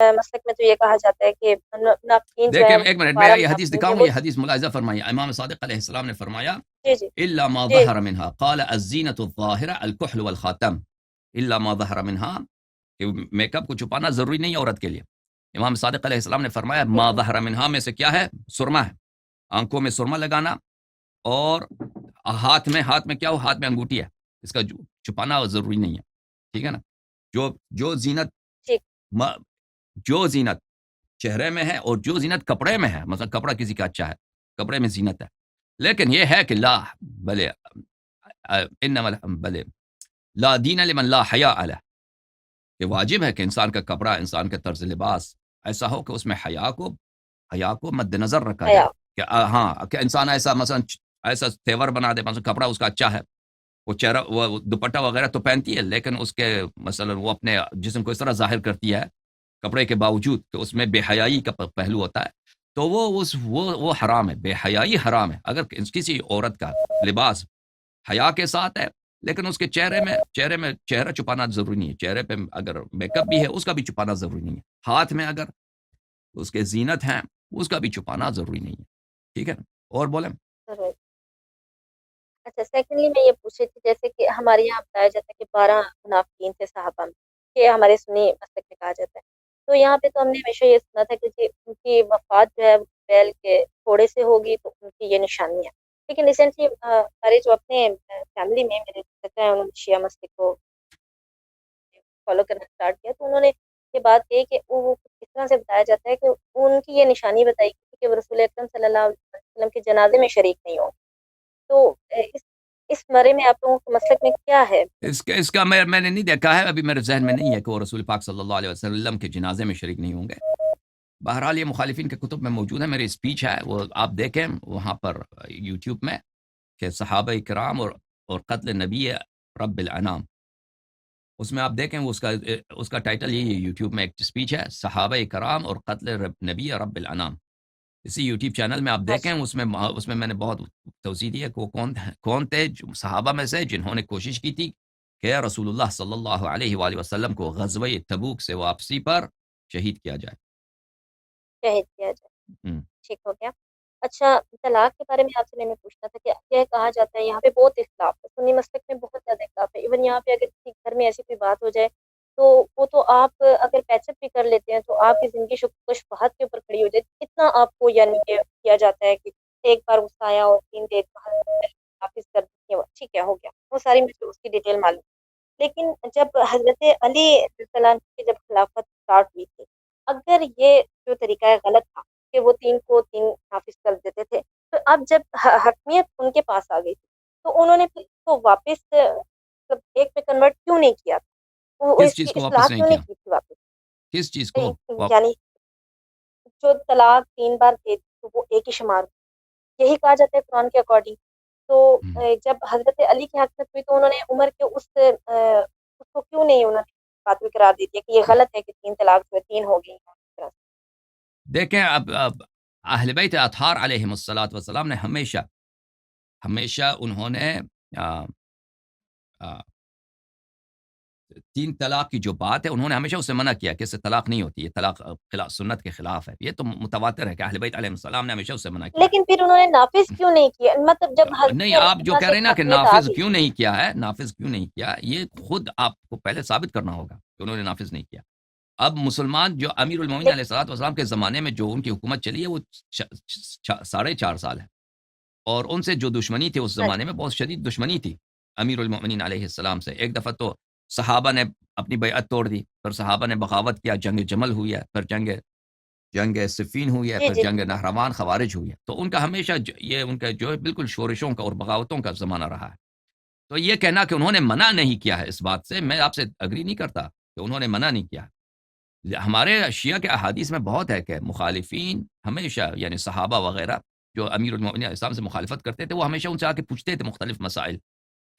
مسلک میں تو یہ کہا جاتا ہے کہ ناقدین جو دیکھیں ہے ایک منٹ میں پارا یہ حدیث ناقدین دکھاؤں وہ یہ حدیث ملاحظہ فرمائیے امام صادق علیہ السلام نے فرمایا جی جی الا ما جی ظهر منها قال الزینۃ الظاہرہ الکحل والخاتم الا ما ظهر منها کہ میک اپ کو چھپانا ضروری نہیں ہے عورت کے لیے. امام صادق علیہ السلام نے فرمایا جی ما ظهر منها میں سے کیا ہے؟ سرما ہے. آنکھوں میں سرما لگانا اور ہاتھ میں کیا ہو؟ ہاتھ میں انگوٹھی ہے. اس کا چھپانا ضروری نہیں ہے. ٹھیک ہے نا. جو زینت ٹھیک جو زینت چہرے میں ہے اور جو زینت کپڑے میں ہے، مثلا کپڑا کسی کا اچھا ہے، کپڑے میں زینت ہے، لیکن یہ ہے کہ لا بلے انما بلے لا دین لمن لا حیا علیہ، کہ واجب ہے کہ انسان کا کپڑا، انسان کا طرز لباس ایسا ہو کہ اس میں حیا کو مد نظر رکھا جائے، حیا کہ ہاں کہ انسان ایسا مثلا ایسا تیور بنا دے، مثلا کپڑا اس کا اچھا ہے، وہ چہرہ وہ دوپٹہ وغیرہ تو پہنتی ہے، لیکن اس کے مثلا وہ اپنے جسم کو اس طرح ظاہر کرتی ہے کپڑے کے باوجود کہ اس میں بے حیائی کا پہلو ہوتا ہے، تو وہ حرام ہے. بے حیائی حرام ہے. اگر کسی عورت کا لباس حیا کے ساتھ ہے لیکن اس کے چہرہ چھپانا ضروری نہیں ہے. چہرے پہ اگر میک اپ بھی ہے اس کا بھی چھپانا ضروری نہیں ہے. ہاتھ میں اگر اس کے زینت ہیں اس کا بھی چھپانا ضروری نہیں ہے. ٹھیک ہے. اور بولیں. ضرور. اچھا سیکنڈلی میں یہ پوچھ رہی تھی جیسے کہ ہمارے یہاں بتایا جاتا ہے کہ 12 منافقین تھے صحابہ میں، کہ ہمارے سنی مسلک میں کہا جاتا ہے. تو یہاں پہ تو ہم نے ہمیشہ یہ سنا تھا کہ جی ان کی وفات جو ہے بیل کے تھوڑے سے ہوگی تو ان کی یہ نشانی ہے. لیکن ریسنٹلی ہمارے جو اپنے فیملی میں میرے چچا ہیں انہوں نے شیعہ مسلک کو فالو کرنا اسٹارٹ کیا، تو انہوں نے یہ بات کہی کہ وہ اس طرح سے بتایا جاتا ہے کہ ان کی یہ نشانی بتائی گئی کہ وہ رسول اکرم صلی اللہ علیہ وسلم کے جنازے میں شریک نہیں ہوں. تو اس بارے میں آپ لوگوں کے مسلک میں کیا ہے؟ اس کا میں نے نہیں دیکھا ہے، ابھی میرے ذہن میں نہیں ہے کہ وہ رسول پاک صلی اللہ علیہ وسلم کے جنازے میں شریک نہیں ہوں گے. بہرحال یہ مخالفین کے کتب میں موجود ہے. میری اسپیچ ہے وہ آپ دیکھیں وہاں پر یوٹیوب میں کہ صحابہ کرام اور قتل نبی رب الانام، اس میں آپ دیکھیں وہ اس کا ٹائٹل یہی ہے. یوٹیوب میں ایک اسپیچ ہے صحابہ کرام اور قتل نبی رب الانام. اسی یوٹیوب چینل میں آپ دیکھیں اس میں میں نے بہت توضیح دی ہے کہ وہ کون تھے صحابہ میں سے جنہوں نے کوشش کی تھی کہ رسول اللہ صلی اللہ علیہ وآلہ وسلم کو غزوہ تبوک سے واپسی پر شہید کیا جائے. شہید کیا جائے. ہم۔ ٹھیک ہو گیا. اچھا طلاق کے بارے میں آپ سے میں نے پوچھنا تھا کہ یہ کہا جاتا ہے یہاں پہ بہت اختلاف ہے، سنی مسلک میں بہت زیادہ اختلاف ہے. ایون یہاں پہ اگر کسی گھر میں ایسی کوئی بات ہو جائے تو وہ تو آپ اگر پیچ اپ بھی کر لیتے ہیں تو آپ کی زندگی شبہات کے اوپر کھڑی ہو جائے. اتنا آپ کو یعنی کہ کیا جاتا ہے کہ ایک بار غصہ آیا اور 3 دن حافظ کر دیا، ٹھیک ہے ہو گیا. وہ ساری مجھے اس کی ڈیٹیل معلوم. لیکن جب حضرت علی رضی اللہ عنہ کی جب خلافت اسٹارٹ ہوئی تھی، اگر یہ جو طریقہ ہے غلط تھا کہ وہ 3 کو 3 نافذ کر دیتے تھے، تو اب جب حکمیت ان کے پاس آ گئی تھی تو انہوں نے پھر اس کو واپس مطلب ایک میں کنورٹ کیوں نہیں کیا تھا؟ وہ کس اس کی چیز کو اصلاح واپس نہیں کیوں نہیں کیا؟ کی تھی واپس؟ کس چیز کو یعنی جو طلاق 3 بار دے دی تو وہ ایک ہی شمار ہوئی. یہی کہا جاتا ہے قرآن کے اکارڈنگ. تو جب حضرت علی کی حکمیت ہوئی تو انہوں نے عمر کے اس کو کیوں نہیں انہوں نے قاتل قرار دے دیا کہ یہ غلط ہے کہ 3 طلاق جو ہے 3 ہو گئی ہیں. دیکھیں اب اہل بیت اطہار علیہم الصلوۃ والسلام نے ہمیشہ انہوں نے 3 طلاق کی جو بات ہے انہوں نے ہمیشہ اسے منع کیا کہ اس سے طلاق نہیں ہوتی، یہ طلاق سنت کے خلاف ہے. یہ تو متواتر ہے کہ اہل بیت علیہ السلام نے ہمیشہ اسے منع کیا لیکن پھر انہوں نے نافذ کیوں نہیں کیا؟ مطلب جب نہیں حضرت آپ جو یہاں کہہ سے رہے ہیں نا کہ حکمیت آ نافذ گئی. کیوں نہیں کیا ہے، نافذ کیوں نہیں کیا، یہ خود آپ کو پہلے ثابت کرنا ہوگا کہ انہوں نے نافذ نہیں کیا. اب مسلمان جو امیر المومنین علیہ الصلوۃ والسلام کے زمانے میں جو ان کی حکومت چلی ہے وہ 4.5 سال ہے، اور ان سے جو دشمنی تھی اس زمانے میں بہت شدید دشمنی تھی امیر المومنین علیہ السلام سے. ایک دفعہ تو صحابہ نے اپنی بیعت توڑ دی، پھر صحابہ نے بغاوت کیا، جنگ جمل ہوئی ہے، پھر جنگ صفین ہوئی ہے، جی پھر جی جنگ نہروان خوارج ہوئی ہے. تو ان کا ہمیشہ یہ ان کا جو ہے بالکل شورشوں کا اور بغاوتوں کا زمانہ رہا ہے. تو یہ کہنا کہ انہوں نے منع نہیں کیا ہے اس بات سے، میں آپ سے اگری نہیں کرتا کہ انہوں نے منع نہیں کیا. ہمارے شیعہ کے احادیث میں بہت ہے کہ مخالفین ہمیشہ یعنی صحابہ وغیرہ جو امیر المومنین علیہ السلام سے مخالفت کرتے تھے وہ ہمیشہ ان سے آ کے پوچھتے تھے مختلف مسائل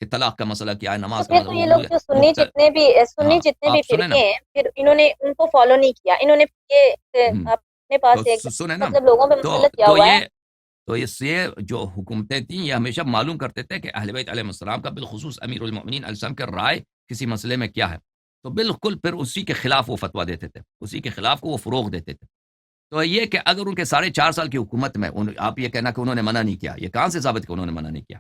کہ طلاق کا مسئلہ کیا ہے، تو نماز کا پھر مسئلہ تو یہ لوگ جو سنی ہاں جتنے بھی آپ سنیں نا. فرقے ہیں پھر انہوں نے ان کو فالو نہیں کیا. انہوں نے یہ ہم، اپنے پاس ایک تو سنیں نا. مطلب لوگوں پہ تو مسلط کیا تو ہوا ہے. یہ تو اس سے جو حکومتیں تھیں یہ ہمیشہ معلوم کرتے تھے کہ اہل بیت علیہ السلام کا بالخصوص امیر المومنین علیہ السلام کا رائے کسی مسئلے میں کیا ہے. تو بالکل پھر اسی کے خلاف وہ فتویٰ دیتے تھے، اسی کے خلاف کو وہ فروغ دیتے تھے. تو یہ کہ اگر ان کے 4.5 سال کی حکومت میں آپ یہ کہنا کہ انہوں نے منع نہیں کیا، یہ کہاں سے ثابت کہ انہوں نے منع نہیں کیا؟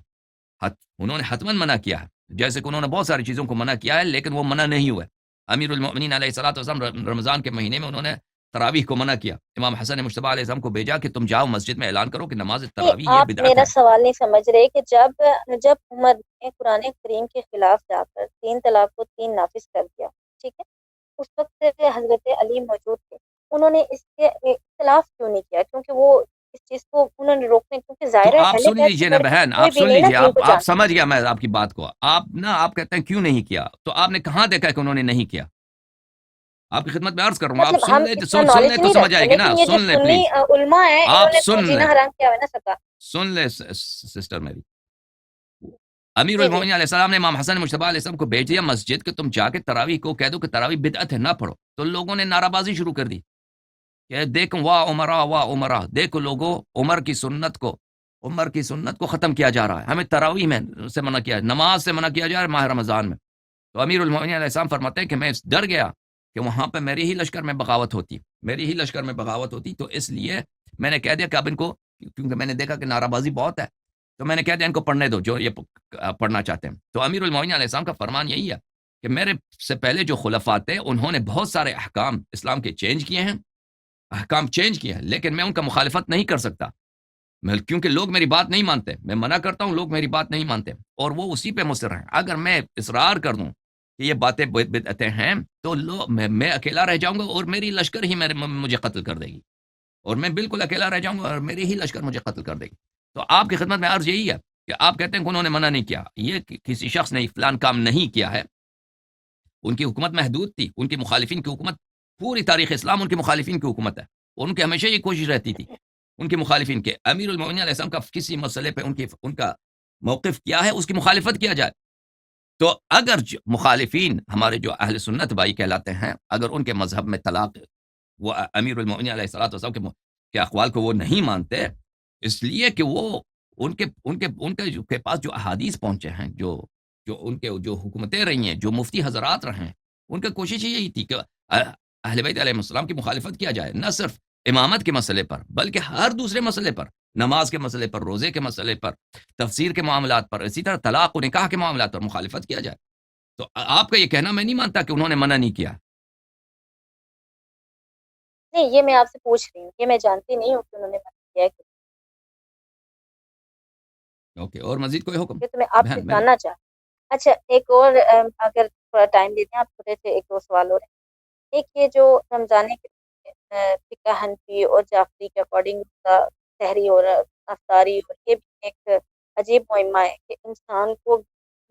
انہوں نے حتماً منع کیا ہے، جیسے کہ انہوں نے بہت ساری چیزوں کو منع کیا ہے، لیکن وہ منع نہیں ہوئے. امیر المؤمنین علیہ الصلوۃ والسلام رمضان کے مہینے میں انہوں نے تراویح کو منع کیا. امام حسن مجتبی علیہ السلام کو بھیجا کہ تم جاؤ مسجد میں اعلان کرو کہ نماز نہیں، تراویح یہ آپ بدعت میرا ہے. سوال نہیں سمجھ رہے کہ جب عمر نے قرآن کریم کے خلاف جا کر 3 طلاق کو 3 نافذ کر دیا، ٹھیک ہے، اس وقت حضرت علی موجود تھے، انہوں نے اس کے اختلاف کیوں نہیں کیا؟ کیونکہ وہ اس چیز کو انہوں نے روکنے، کیونکہ تو ظاہر ہے آپ اہل سن بیت سے لیجئے نا بڑھ کے بہن، کوئی آپ بھی سن نہیں نا لیجئے، دین کو آپ جانتا. سمجھ گیا میں آپ کی بات کو. آپ کہتے ہیں کیوں نہیں کیا، تو آپ نے کہاں دیکھا کہ انہوں نے نہیں کیا؟ آپ کی خدمت میں عرض کروں گا، آپ مطلب سن ہم لیں، اتنا سن لیں نالج تو نہیں سمجھ رکھتے، آئے گی نا. لیکن یہ جو سن لیں سنی پلیز، علماء ہیں انہوں آپ نے تو سن لیں، جینا حرام کیا ہوا ہے نا سکا. سن لیں سسٹر میری. امیر جی جی. المومنین علیہ السلام نے امام حسن مجتبی علیہ السلام کو بھیج دیا مسجد کہ تم جا کے تراویح کو کہہ دو کہ تراویح بدعت ہے، نہ پڑھو. تو لوگوں نے نعرہ بازی شروع کر دی کہ دیکھو واہ عمرہ، دیکھو لوگوں، عمر کی سنت کو ختم کیا جا رہا ہے، ہمیں تراویح میں سے منع کیا، نماز سے منع کیا جا رہا ہے ماہ رمضان میں. تو امیر المومنین علیہ السلام فرماتے ہیں کہ میں ڈر گیا کہ وہاں پہ میری ہی لشکر میں بغاوت ہوتی، تو اس لیے میں نے کہہ دیا کہ اب ان کو، کیونکہ میں نے دیکھا کہ نعرہ بازی بہت ہے، تو میں نے کہہ دیا ان کو پڑھنے دو جو یہ پڑھنا چاہتے ہیں. تو امیر المومنین علیہ السلام کا فرمان یہی ہے کہ میرے سے پہلے جو خلفاء تھے انہوں نے بہت سارے احکام اسلام کے چینج کیے ہیں، لیکن میں ان کا مخالفت نہیں کر سکتا، کیونکہ لوگ میری بات نہیں مانتے. میں منع کرتا ہوں، لوگ میری بات نہیں مانتے، اور وہ اسی پہ مصر ہیں. اگر میں اصرار کر دوں کہ یہ باتیں بدعتیں ہیں تو میں اکیلا رہ جاؤں گا، اور میری لشکر ہی مجھے قتل کر دے گی، اور میں بالکل اکیلا رہ جاؤں گا اور میری ہی لشکر مجھے قتل کر دے گی. تو آپ کی خدمت میں عرض یہی ہے کہ آپ کہتے ہیں کہ انہوں نے منع نہیں کیا، یہ کسی شخص نے فلان کام نہیں کیا ہے. ان کی حکومت محدود تھی، ان کی مخالفین کی حکومت، پوری تاریخ اسلام ان کی مخالفین کی حکومت ہے. ان کی ہمیشہ یہ کوشش رہتی تھی ان کے مخالفین کے امیر المومنین علیہ السلام کا کسی مسئلے پہ ان کا موقف کیا ہے، اس کی مخالفت کیا جائے. تو اگر مخالفین ہمارے جو اہل سنت بھائی کہلاتے ہیں، اگر ان کے مذہب میں طلاق، وہ امیر المومنین علیہ الصلوۃ والسلام کے اقوال کو وہ نہیں مانتے، اس لیے کہ وہ ان کے پاس جو احادیث پہنچے ہیں، جو ان کے جو حکومتیں رہی ہیں، جو مفتی حضرات رہے ہیں، ان کا کوشش یہی تھی کہ اہل بیت علیہ السلام کی مخالفت کیا جائے، نہ صرف امامت کے مسئلے پر بلکہ ہر دوسرے مسئلے پر، نماز کے مسئلے پر، روزے کے مسئلے پر، تفسیر کے معاملات پر، اسی طرح طلاق و نکاح کے معاملات پر مخالفت کیا جائے. تو آپ کا یہ کہنا میں نہیں مانتا کہ انہوں نے منع نہیں کیا. نہیں، یہ میں آپ سے پوچھ رہی ہوں، یہ میں جانتی نہیں ہوں کہ انہوں نے منع کیا ہے. اوکے، اور مزید کوئی حکم؟ یہ تو میں آپ سے بہن میری. جاننا چاہتی ہوں. اچھا، ایک اور اگر تھوڑا ٹائم دیتے ہیں آپ، تھوڑے سے ایک دو سوال اور ہیں. ایک یہ جو رمضان کے فقہ حنفی اور جعفری کے اکارڈنگ کا سحری اور افطاری، اور یہ بھی ایک عجیب معمہ ہے کہ انسان کو،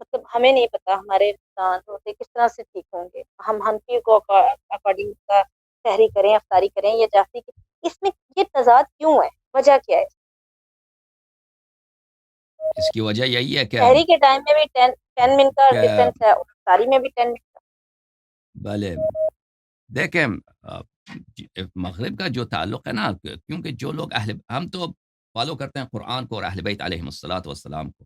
مطلب ہمیں نہیں پتا ہمارے انسان ہوتے کس طرح سے ٹھیک ہوں گے. ہم حنفی کو اکارڈنگ کا سحری کریں، افطاری کریں، یا جعفری کی، اس میں یہ تضاد کیوں ہے؟ وجہ کیا ہے؟ اس کی وجہ یہی ہے سحری کے ٹائم میں بھی 10 منٹ کا کہ ڈفرینس ہے، اور افطاری میں بھی 10 منٹ کا. بھلے دیکھیں، مغرب کا جو تعلق ہے نا، کیونکہ جو لوگ ہم تو فالو کرتے ہیں قرآن کو اور اہل بیت علیہ الصلوۃ والسلام کو.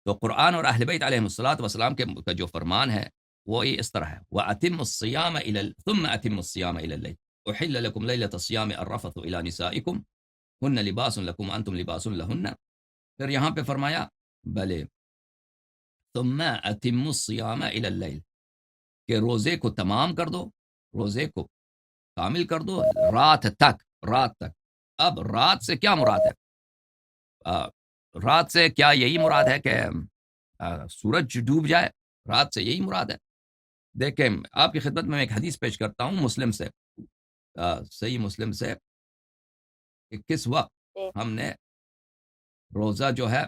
تو قرآن اور اہل بیت علیہ الصلوۃ والسلام کا جو فرمان ہے وہ یہ اس طرح ہے: وَأَتِمُّ الصِّيَامَ ثُمَّ أَتِمُّ الصِّيَامَ إِلَى اللَّيْلِ أُحِلَّ لَكُمْ لَيْلَةَ الصِّيَامِ الرَّفَثُ إِلَى نِسَائِكُمْ هُنَّ لِبَاسٌ لَكُمْ وَأَنْتُمْ لِبَاسٌ لَهُنَّ. پھر یہاں پہ فرمایا بھلے ثُمَّ أَتِمُّ الصِّيَامَ إِلَى اللَّيْلِ، کہ روزے کو تمام کر دو، روزے کو کامل کر دو رات تک. اب رات سے کیا مراد ہے؟ رات سے کیا یہی مراد ہے کہ سورج ڈوب جائے؟ رات سے یہی مراد ہے؟ دیکھیں، آپ کی خدمت میں ایک حدیث پیش کرتا ہوں مسلم سے، صحیح مسلم سے، کہ کس وقت جی. ہم نے روزہ جو ہے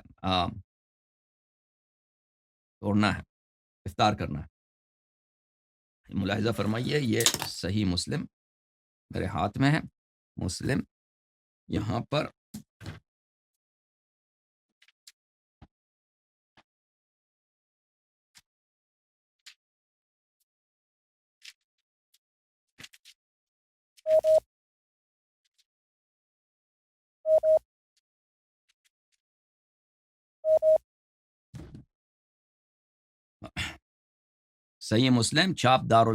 توڑنا ہے، افطار کرنا ہے. ملاحظہ فرمائیے، یہ صحیح مسلم میرے ہاتھ میں ہے، مسلم یہاں پر صحیح مسلم چھاپ دار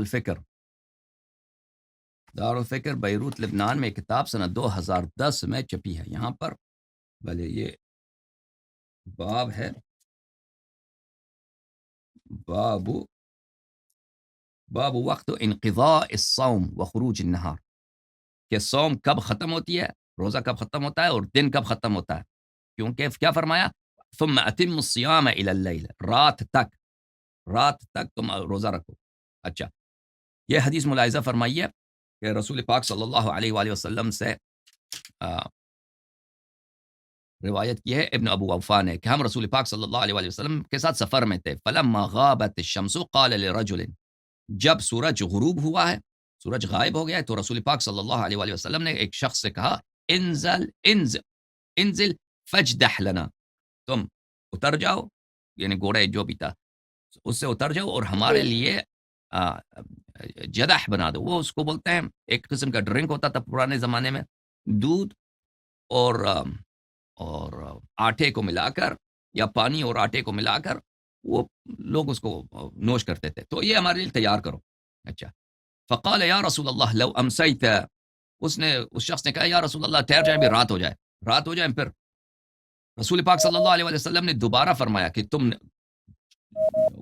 الفکر بیروت لبنان میں کتاب سنہ 2010 میں چھپی ہے. یہاں پر بھلے یہ باب ہے، باب وقت انقضاء الصوم وخروج النہار، کہ صوم کب ختم ہوتی ہے، روزہ کب ختم ہوتا ہے اور دن کب ختم ہوتا ہے. کیونکہ کیا فرمایا، ثم اتم الصیام الی اللیل، رات تک تم روزہ رکھو. اچھا، یہ حدیث ملاحظہ فرمائیے کہ رسول پاک صلی اللہ علیہ وآلہ وسلم سے روایت کی ہے ابن ابو اوفا نے کہ ہم رسول پاک صلی اللہ علیہ وآلہ وسلم کے ساتھ سفر میں تھے. فلما غابت الشمس قال لرجل، جب سورج غروب ہوا ہے، سورج غائب ہو گیا ہے، تو رسول پاک صلی اللہ علیہ وآلہ وسلم نے ایک شخص سے کہا، انزل فجدح لنا، تم اتر جاؤ، یعنی گھوڑے جو بھی تھا اس سے اتر جاؤ اور ہمارے لیے جدح بنا دو. وہ اس کو بولتے ہیں، ایک قسم کا ڈرنک ہوتا تھا پرانے زمانے میں، دودھ اور آٹے کو ملا کر، یا پانی اور آٹے کو ملا کر وہ لوگ اس کو نوش کرتے تھے. تو یہ ہمارے لیے تیار کرو. اچھا، فقال یا رسول اللہ لو امسیت، اس شخص نے کہا یا رسول اللہ ٹھہر جائے، بھی رات ہو جائے. پھر رسول پاک صلی اللہ علیہ وسلم نے دوبارہ فرمایا کہ تم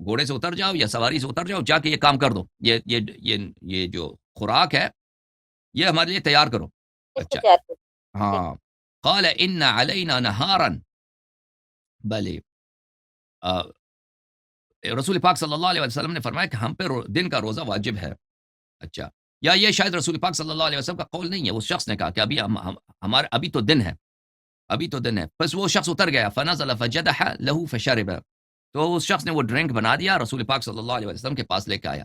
گھوڑے سے اتر جاؤ یا سواری سے اتر جاؤ، جا کے یہ کام کر دو، یہ جو خوراک ہے یہ ہمارے لیے تیار کرو. اچھا، ہاں. قال ان علینا نہارا، بلے رسول پاک صلی اللہ علیہ وسلم نے فرمایا کہ ہم پہ دن کا روزہ واجب ہے. اچھا، یا یہ شاید رسول پاک صلی اللہ علیہ وسلم کا قول نہیں ہے، اس شخص نے کہا کہ ابھی تو دن ہے. بس وہ شخص اتر گیا، فنزل فجدح له فشرب، تو اس شخص نے وہ ڈرنک بنا دیا، رسول پاک صلی اللہ علیہ وسلم کے پاس لے کے آیا.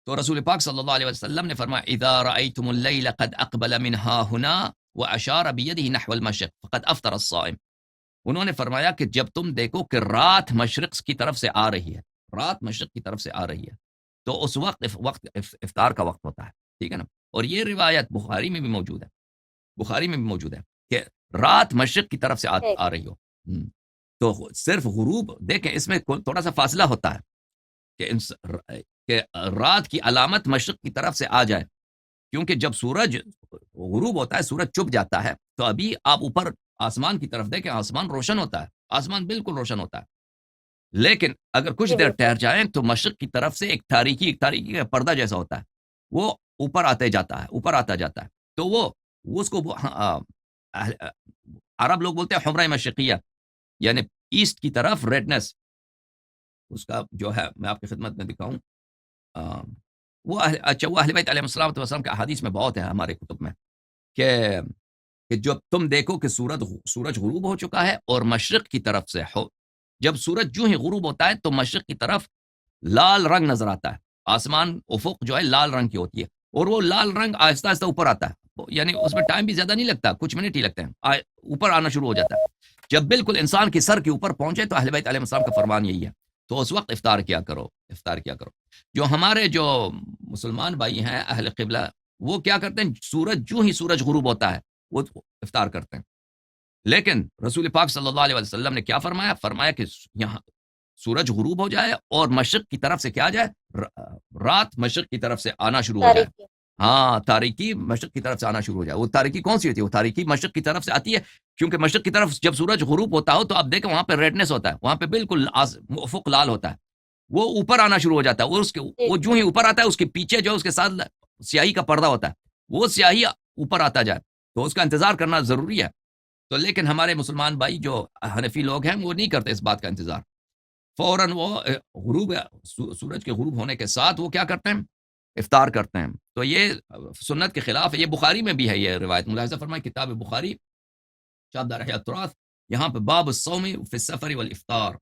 تو رسول پاک صلی اللہ علیہ وسلم نے فرمایا اذا رأيتم الليل قد اقبل من ها هنا واشار بيده نحو المشرق فقد افطر الصائم. انہوں نے فرمایا کہ جب تم دیکھو کہ رات مشرق کی طرف سے آ رہی ہے، تو اس وقت افطار کا وقت ہوتا ہے. ٹھیک ہے نا. اور یہ روایت بخاری میں بھی موجود ہے کہ رات مشرق کی طرف سے آ رہی ہو. تو صرف غروب دیکھیں، اس میں تھوڑا سا فاصلہ ہوتا ہے کہ رات کی علامت مشرق کی طرف سے آ جائے، کیونکہ جب سورج غروب ہوتا ہے، سورج چھپ جاتا ہے، تو ابھی آپ اوپر آسمان کی طرف دیکھیں، آسمان روشن ہوتا ہے، آسمان بالکل روشن ہوتا ہے. لیکن اگر کچھ دیر ٹھہر جائیں تو مشرق کی طرف سے ایک تاریکی کا پردہ جیسا ہوتا ہے، وہ اوپر آتا جاتا ہے. تو وہ اس کو عرب لوگ بولتے ہیں حمرہ مشرقیہ، یعنی ایسٹ کی طرف ریڈنس. اس کا جو ہے میں آپ کی خدمت میں دکھاؤں، وہ اہل بیت علیہ السلام کے احادیث میں بہت ہے ہمارے کتب میں، کہ جب تم دیکھو کہ سورج غروب ہو چکا ہے اور مشرق کی طرف سے جب سورج جو ہی غروب ہوتا ہے تو مشرق کی طرف لال رنگ نظر آتا ہے، آسمان افق جو ہے لال رنگ کی ہوتی ہے، اور وہ لال رنگ آہستہ آہستہ اوپر آتا ہے، یعنی اس میں ٹائم بھی زیادہ نہیں لگتا، کچھ منٹ ہی لگتے ہیں، اوپر آنا شروع ہو جاتا ہے. جب بالکل انسان کی سر کے اوپر پہنچے تو اہل بیت علیہ السلام کا فرمان یہی ہے، تو اس وقت افطار کیا کرو. جو ہمارے جو مسلمان بھائی ہیں اہل قبلہ، وہ کیا کرتے ہیں، جو ہی سورج غروب ہوتا ہے وہ افطار کرتے ہیں. لیکن رسول پاک صلی اللہ علیہ وسلم نے کیا فرمایا کہ یہاں سورج غروب ہو جائے اور مشرق کی طرف سے کیا جائے، رات مشرق کی طرف سے آنا شروع ہو جائے. ہاں، تاریکی مشرق کی طرف سے آنا شروع ہو جائے. وہ تاریکی کون سی ہوتی ہے؟ وہ تاریکی مشرق کی طرف سے آتی ہے، کیونکہ مشرق کی طرف جب سورج غروب ہوتا ہو تو آپ دیکھیں وہاں پہ ریڈنس ہوتا ہے، وہاں پہ بالکل افق لال ہوتا ہے، وہ اوپر آنا شروع ہو جاتا ہے، اور وہ جو ہی اوپر آتا ہے اس کے پیچھے جو اس کے ساتھ سیاہی کا پردہ ہوتا ہے، وہ سیاہی اوپر آتا جائے، تو اس کا انتظار کرنا ضروری ہے. تو لیکن ہمارے مسلمان بھائی جو حنفی لوگ ہیں وہ نہیں کرتے اس بات کا انتظار، فوراً وہ سورج کے غروب ہونے کے ساتھ وہ کیا کرتے ہیں، افطار کرتے ہیں. تو یہ سنت کے خلاف ہے. یہ بخاری میں بھی ہے یہ روایت، ملاحظہ فرمائیں کتاب بخاری شاب دار احیاء التراث، یہاں پہ باب الصوم فی السفر والافطار،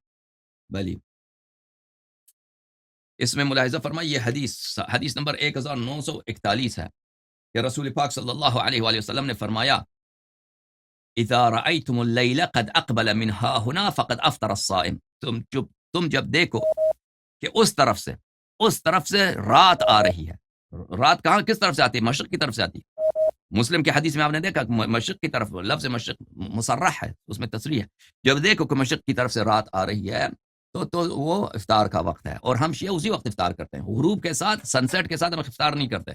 بلی اس میں ملاحظہ فرمائیں یہ حدیث نمبر 1941 ہے کہ رسول پاک صلی اللہ علیہ وآلہ وسلم نے فرمایا اذا رأيتم الليل قد اقبل من ها هنا فقد افطر الصائم. تم جب دیکھو کہ اس طرف سے رات آ رہی ہے. رات کہاں کس طرف سے آتی ہے؟ مشرق کی طرف سے آتی ہے. مسلم کے حدیث میں آپ نے دیکھا کہ مشرق کی طرف، لفظ مشرق مصرح ہے، اس میں تصریح ہے. جب دیکھو کہ مشرق کی طرف سے رات آ رہی ہے تو وہ افطار کا وقت ہے، اور ہم شیعہ اسی وقت افطار کرتے ہیں، غروب کے ساتھ، سن سیٹ کے ساتھ ہم افطار نہیں کرتے.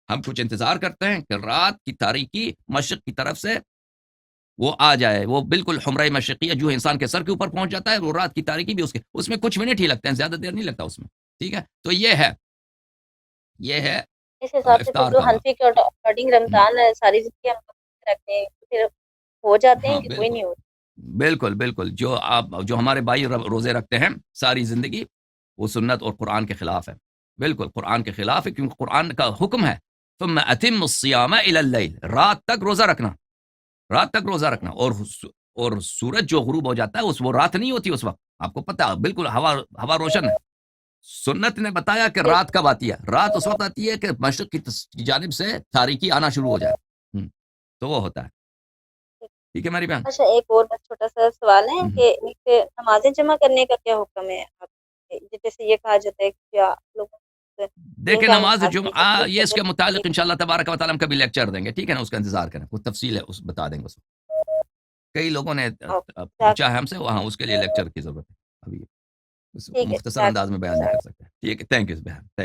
ہم کچھ انتظار کرتے ہیں کہ رات کی تاریکی مشرق کی طرف سے وہ آ جائے، وہ بالکل حمرہ مشرقیہ جو انسان کے سر کے اوپر پہنچ جاتا ہے، وہ رات کی تاریکی بھی اس میں کچھ منٹ ہی لگتے ہیں، زیادہ دیر نہیں لگتا اس میں. ٹھیک ہے، تو یہ ہے اس حساب سے پھر افطار جو کا وقت. حنفی کے اکارڈنگ رمضان ہے ساری زندگی ہم لوگ رکھتے ہیں تو پھر ہو جاتے ہیں ہاں کہ کوئی بالکل نہیں ہوتا. بالکل بالکل، جو ہمارے بھائی روزے رکھتے ہیں ساری زندگی، وہ سنت اور قرآن کے خلاف ہے. بالکل قرآن کے خلاف ہے، کیونکہ قرآن کا حکم ہے ثم اتم الصیام الی اللیل، رات تک روزہ رکھنا، رات تک روزہ رکھنا. اور سورج جو غروب ہو جاتا ہے وہ رات نہیں ہوتی اس وقت، آپ کو پتہ ہے، بالکل ہوا روشن ہے. سنت نے بتایا کہ رات کب آتی ہے، رات اس وقت آتی ہے کہ مشرق کی جانب سے تاریکی آنا شروع ہو جائے. تو وہ ہوتا ہے. ٹھیک ہے میری بہن. اچھا ایک اور بس چھوٹا سا سوال ہے کہ ایک نمازیں جمع کرنے کا کیا حکم ہے آپ جیسے یہ کہا جاتا ہے کہ کیا لوگوں دیکھیں کا نماز احساس نہیں جمعہ، یہ اس کرتے کے متعلق انشاءاللہ تبارک و تعالیٰ ہم کبھی لیکچر دیں گے. ٹھیک ہے نا، اس کا انتظار کریں، کچھ تفصیل ہے اس بتا دیں گے. اس کئی لوگوں نے پوچھا ہے ہم سے، وہاں اس کے لیے لیکچر کی ضرورت ہے، ابھی ٹھیک ہے مختصر انداز میں بیان نہیں کر سکتے. ٹھیک ہے، تھینک یو بہن.